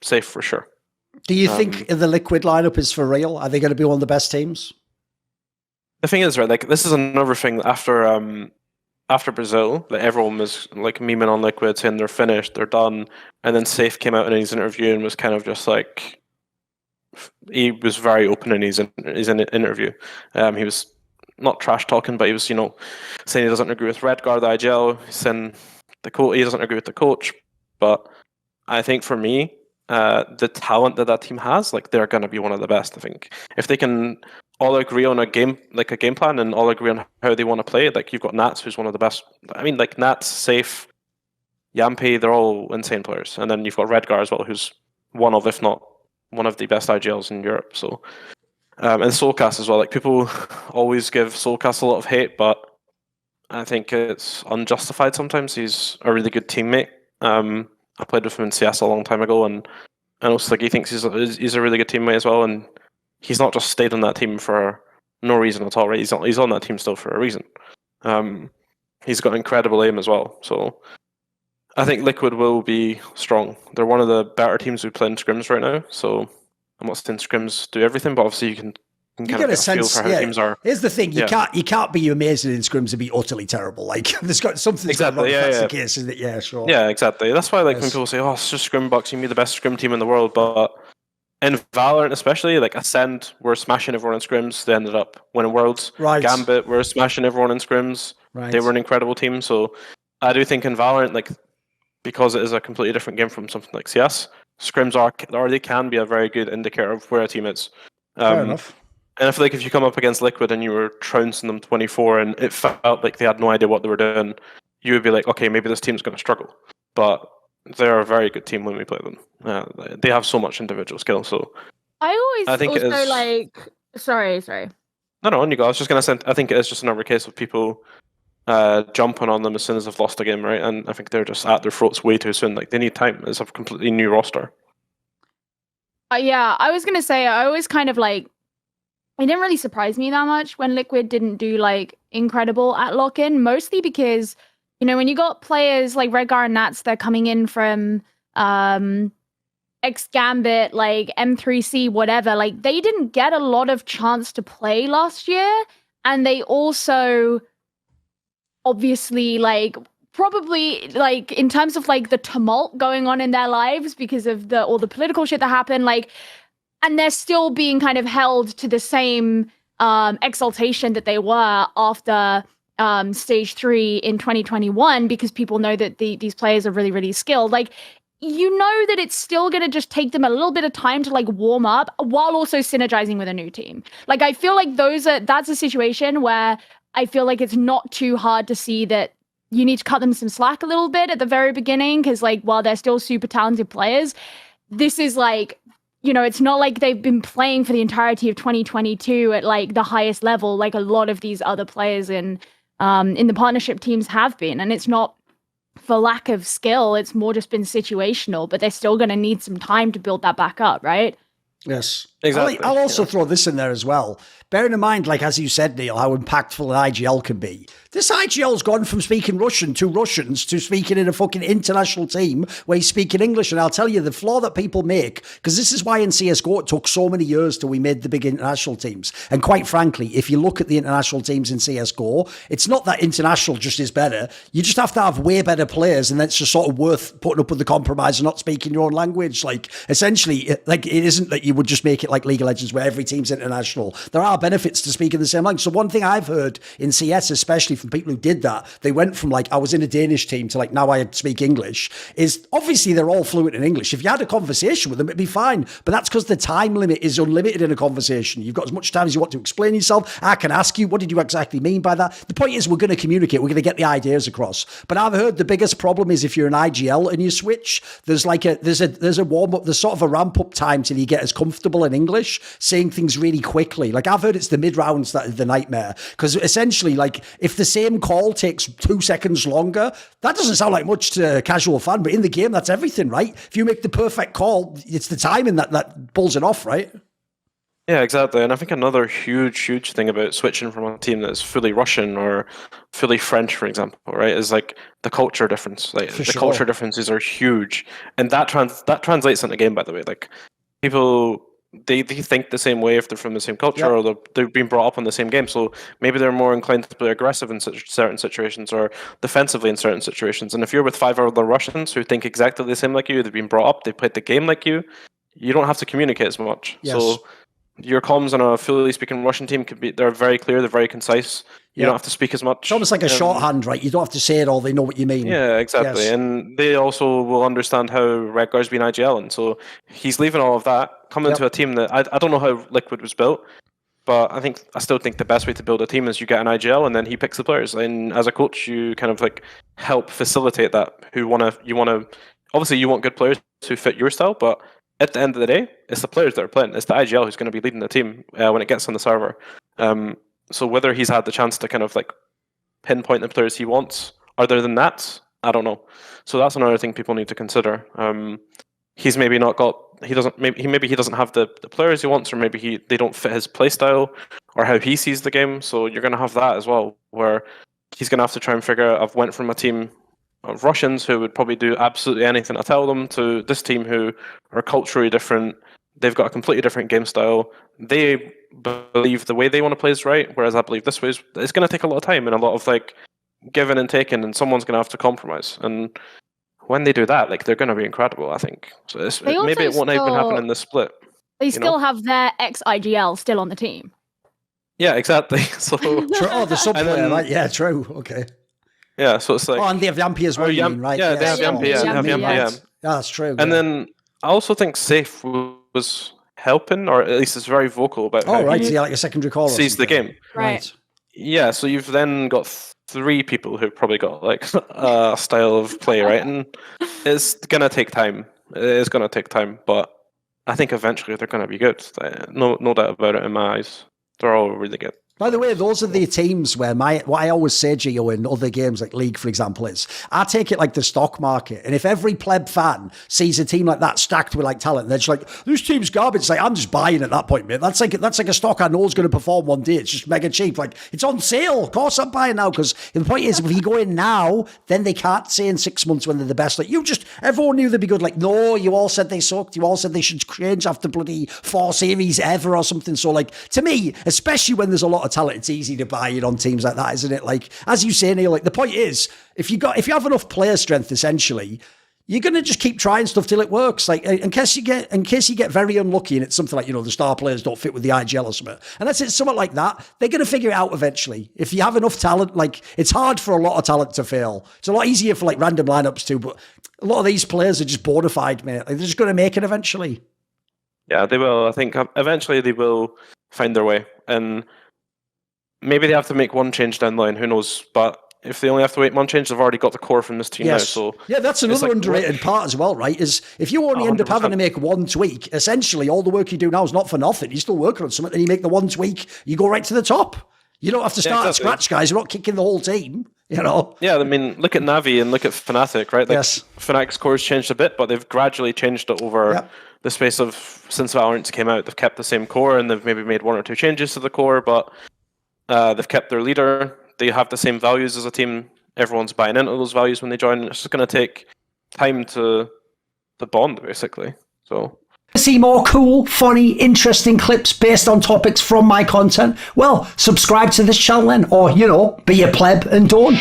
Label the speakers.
Speaker 1: safe for sure.
Speaker 2: Do you think the Liquid lineup is for real? Are they going to be one of the best teams?
Speaker 1: The thing is, right, like this is another thing after Brazil, like everyone was like memeing on Liquid saying they're finished, they're done, and then Safe came out in his interview and was kind of just like, he was very open in his interview. He was not trash talking, but he was, saying he doesn't agree with Redguard, the IGL, saying he doesn't agree with the coach. But I think for me, the talent that team has, like they're going to be one of the best. I think if they can all agree on a game plan and all agree on how they want to play, like you've got Nats, who's one of the best. I mean, like Nats, Safe, Yampi, they're all insane players, and then you've got Redguard as well, who's one of, if not one of the best IGLs in Europe. So, and Soulcast as well. Like people always give Soulcast a lot of hate, but I think it's unjustified sometimes. He's a really good teammate. I played with him in CS a long time ago, and also like he thinks he's a really good teammate as well. And he's not just stayed on that team for no reason at all, right? He's on that team still for a reason. He's got incredible aim as well. So I think Liquid will be strong. They're one of the better teams who play in scrims right now. So I'm not saying scrims do everything, but obviously you can kind of get a feel for how teams are.
Speaker 2: Here's the thing: you can't be amazing in scrims and be utterly terrible. Like there's got something
Speaker 1: exactly.
Speaker 2: That's the case, isn't it? Yeah, sure.
Speaker 1: Yeah, exactly. That's why when people say, "Oh, it's just Scrimbox, you be the best scrim team in the world," but in Valorant especially, like Ascend were smashing everyone in scrims. They ended up winning Worlds.
Speaker 2: Right.
Speaker 1: Gambit were smashing everyone in scrims.
Speaker 2: Right.
Speaker 1: They were an incredible team. So I do think in Valorant, like because it is a completely different game from something like CS, scrims they can be a very good indicator of where a team is.
Speaker 2: Fair enough.
Speaker 1: And if you come up against Liquid and you were trouncing them 24 and it felt like they had no idea what they were doing, you would be like, okay, maybe this team's going to struggle. But they're a very good team when we play them. They have so much individual skill. So
Speaker 3: I think also like, sorry.
Speaker 1: No, on you go. I was just going to say, I think it is just another case of people jumping on them as soon as they've lost a game, right? And I think they're just at their throats way too soon. Like they need time. It's a completely new roster.
Speaker 3: Yeah, I was going to say, I always kind of like, it didn't really surprise me that much when Liquid didn't do like incredible at lock-in, mostly because, when you got players like Redguard and Nats, they're coming in from X-Gambit, like M3C, whatever, like they didn't get a lot of chance to play last year. And they also obviously like probably like in terms of like the tumult going on in their lives because of all the political shit that happened, like, and they're still being kind of held to the same exaltation that they were after stage 3 in 2021 because people know that these players are really, really skilled. Like, that it's still going to just take them a little bit of time to like warm up while also synergizing with a new team. Like, I feel like that's a situation where I feel like it's not too hard to see that you need to cut them some slack a little bit at the very beginning because like while they're still super talented players, this is like, it's not like they've been playing for the entirety of 2022 at like the highest level, like a lot of these other players in the partnership teams have been. And it's not for lack of skill, it's more just been situational, but they're still going to need some time to build that back up, right?
Speaker 2: Yes,
Speaker 1: exactly.
Speaker 2: I'll also throw this in there as well. Bearing in mind, like as you said, Neil, how impactful an IGL can be. This IGL's gone from speaking Russian to Russians to speaking in a fucking international team where he's speaking English. And I'll tell you, the flaw that people make, because this is why in CSGO it took so many years till we made the big international teams. And quite frankly, if you look at the international teams in CSGO, it's not that international just is better. You just have to have way better players, and that's just sort of worth putting up with the compromise of not speaking your own language. Like, essentially, like it isn't that you would just make it like League of Legends where every team's international. There are benefits to speaking the same language. So one thing I've heard in CS, especially from people who did that, they went from like, I was in a Danish team to like, now I speak English, is obviously they're all fluent in English. If you had a conversation with them, it'd be fine. But that's because the time limit is unlimited in a conversation. You've got as much time as you want to explain yourself. I can ask you, what did you exactly mean by that? The point is we're going to communicate. We're going to get the ideas across. But I've heard the biggest problem is if you're an IGL and you switch, there's like there's a warm up, there's sort of a ramp up time till you get as comfortable in English, saying things really quickly. Like I've heard it's the mid rounds that are the nightmare, because essentially like if the same call takes 2 seconds longer, that doesn't sound like much to a casual fan, but in the game that's everything, right? If you make the perfect call, it's the timing that pulls it off, right?
Speaker 1: Yeah, exactly. And I think another huge thing about switching from a team that's fully Russian or fully French, for example, right, is like the culture difference. Like
Speaker 2: For
Speaker 1: the
Speaker 2: sure.
Speaker 1: culture differences are huge, and that translates in the game. By the way, like people they think the same way if they're from the same culture
Speaker 2: Yep.
Speaker 1: or they've been brought up on the same game. So maybe they're more inclined to play aggressive in certain situations or defensively in certain situations. And if you're with 5 other Russians who think exactly the same like you, they've been brought up, they played the game like you don't have to communicate as much.
Speaker 2: Yes.
Speaker 1: So your comms on a fully speaking Russian team they're very clear, they're very concise. You
Speaker 2: Yep.
Speaker 1: don't have to speak as much.
Speaker 2: It's almost like a shorthand, right? You don't have to say it all; they know what you mean.
Speaker 1: Yeah, exactly.
Speaker 2: Yes.
Speaker 1: And they also will understand how Redgar's been IGL, and so he's leaving all of that, coming
Speaker 2: Yep.
Speaker 1: to a team that I don't know how Liquid was built, but I still think the best way to build a team is you get an IGL and then he picks the players. And as a coach, you kind of like help facilitate that. You want to obviously you want good players who fit your style, but at the end of the day, it's the players that are playing. It's the IGL who's going to be leading the team when it gets on the server. So whether he's had the chance to kind of like pinpoint the players he wants, other than that, I don't know. So that's another thing people need to consider. He's maybe not got. He doesn't. Maybe he doesn't have the players he wants, or maybe they don't fit his playstyle or how he sees the game. So you're going to have that as well, where he's going to have to try and figure out. I've went from a team of Russians who would probably do absolutely anything I tell them to this team who are culturally different. They've got a completely different game style. They believe the way they want to play is right, whereas I believe this way is. It's going to take a lot of time and a lot of like giving and taking, and someone's going to have to compromise. And when they do that, like they're going to be incredible, I think. So maybe it won't even happen in this split.
Speaker 3: They still have their ex-IGL still on the team.
Speaker 1: Yeah, exactly. So
Speaker 2: the sub player, right? Yeah, true. Okay.
Speaker 1: Yeah, so it's like
Speaker 2: and they have Yampy as well, you mean, right?
Speaker 1: Yeah, they have Yampy. Yeah, they have Yampy. Yeah,
Speaker 2: that's true.
Speaker 1: And then I also think Safe was helping, or at least is very vocal about how
Speaker 2: right. Yeah, like a secondary caller.
Speaker 1: Sees the game.
Speaker 3: Right.
Speaker 1: Yeah, so you've then got 3 people who've probably got like a style of play, right? And it's gonna take time. It is gonna take time, but I think eventually they're gonna be good. No doubt about it in my eyes. They're all really good.
Speaker 2: By the way, those are the teams where what I always say, Gio, in other games like League, for example, is I take it like the stock market. And if every pleb fan sees a team like that stacked with like talent, they're just like, this team's garbage. It's like, I'm just buying at that point, mate. That's like a stock I know is going to perform one day. It's just mega cheap. Like, it's on sale. Of course I'm buying now. Because the point is, if you go in now, then they can't say in 6 months when they're the best. Like, everyone knew they'd be good. Like, no, you all said they sucked. You all said they should change after bloody 4 series ever or something. So, like, to me, especially when there's a lot of talent, it's easy to buy it on teams like that, isn't it? Like, as you say, Neil, like the point is, if you have enough player strength, essentially, you're going to just keep trying stuff till it works. Like, in case you get very unlucky and it's something like, the star players don't fit with the IGL or something, and that's it, something like that, they're going to figure it out eventually. If you have enough talent, like, it's hard for a lot of talent to fail. It's a lot easier for like random lineups too, but a lot of these players are just bona fide, mate. Like, they're just going to make it eventually.
Speaker 1: Yeah, they will. I think eventually they will find their way, and maybe they have to make one change down the line, who knows? But if they only have to wait one change, they've already got the core from this team now. So
Speaker 2: yeah, that's another underrated part as well, right? Is if you only end up having to make one tweak, essentially all the work you do now is not for nothing. You're still working on something, then you make the one tweak, you go right to the top. You don't have to start at scratch, guys. You're not kicking the whole team,
Speaker 1: Yeah, I mean, look at Navi and look at Fnatic, right? Like,
Speaker 2: yes.
Speaker 1: Fnatic's core's changed a bit, but they've gradually changed it over the space of since Valorant came out. They've kept the same core and they've maybe made 1 or 2 changes to the core, but they've kept their leader. They have the same values as a team. Everyone's buying into those values when they join. It's just going to take time to bond, basically. So,
Speaker 2: see more cool, funny, interesting clips based on topics from my content? Well, subscribe to this channel then, or, be a pleb and don't.